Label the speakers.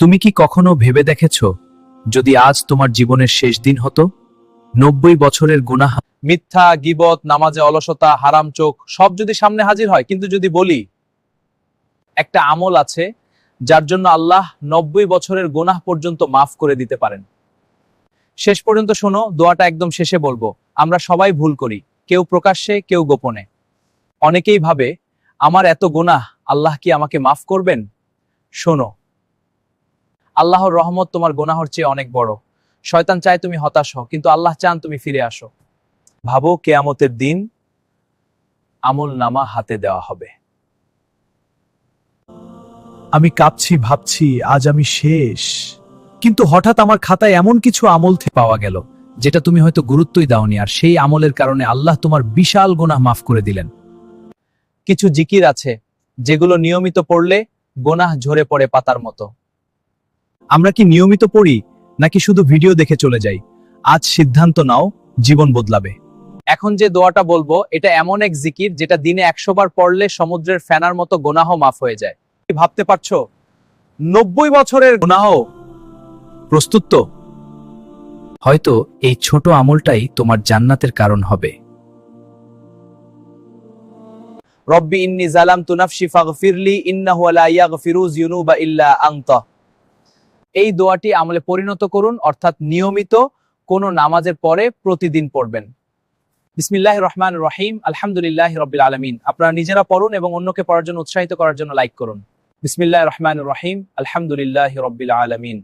Speaker 1: তুমি কি কখনো ভেবে দেখেছো, যদি আজ তোমার জীবনের শেষ দিন হতো? 90 বছরের গুনাহ,
Speaker 2: মিথ্যা, গীবত, নামাজে অলসতা, হারাম চোখ সব যদি সামনে হাজির হয়, কিন্তু যদি বলি একটা আমল আছে যার জন্য আল্লাহ 90 বছরের গুনাহ পর্যন্ত মাফ করে দিতে পারেন। শেষ পর্যন্ত শোনো, দোয়াটা একদম শেষে বলবো। আমরা সবাই ভুল করি, কেউ প্রকাশ্যে, কেউ গোপনে। অনেকেই ভাবে আমার এত গুনাহ, আল্লাহ কি আমাকে মাফ করবেন? শোনো, আল্লাহর রহমত তোমার গুনাহর চেয়ে অনেক বড়। শয়তান চায় তুমি হতাশ হও, কিন্তু আল্লাহ চান তুমি ফিরে আসো। ভাবো, কেয়ামতের দিন আমল নামা হাতে দেওয়া হবে।
Speaker 1: আমি কাঁপছি, ভাবছি আজ আমি শেষ। কিন্তু হঠাৎ আমার খাতায় এমন কিছু আমল পাওয়া গেল যেটা তুমি হয়তো গুরুত্বই দাওনি, আর সেই আমলের কারণে আল্লাহ তোমার বিশাল গুনাহ মাফ করে দিলেন।
Speaker 2: কিছু জিকির আছে যেগুলো নিয়মিত পড়লে গুনাহ ঝরে পড়ে পাতার মতো।
Speaker 1: আমরা কি নিয়মিত পড়ি, নাকি শুধু ভিডিও দেখে চলে যাই? আজ সিদ্ধান্ত নাও, জীবন বদলাবে।
Speaker 2: এখন যে দোয়াটা বলবো, এটা এমন এক জিকির যেটা দিনে 100 বার পড়লে সমুদ্রের ফেনার মতো গুনাহ মাফ হয়ে যায়। কি ভাবতে পারছো? 90 বছরের
Speaker 1: গুনাহ প্রস্তুত তো? হয়তো এই ছোট আমলটাই তোমার জান্নাতের কারণ হবে।
Speaker 2: রব্বি ইন্নী যালামতু নাফসি ফাগফিরলি ইন্নাহু লা ইয়াগফিরু যুনুবা ইল্লা আনতা। এই দোয়াটি আমলে পরিণত করুন, অর্থাৎ নিয়মিত কোন নামাজের পরে প্রতিদিন পড়বেন। বিসমিল্লাহির রহমানির রহিম, আলহামদুলিল্লাহি রাব্বিল আলামিন। আপনারা নিজেরা পড়ুন এবং অন্যকে পড়ার জন্য উৎসাহিত করার জন্য লাইক করুন। বিসমিল্লাহির রহমানির রহিম, আলহামদুলিল্লাহি রাব্বিল আলামিন।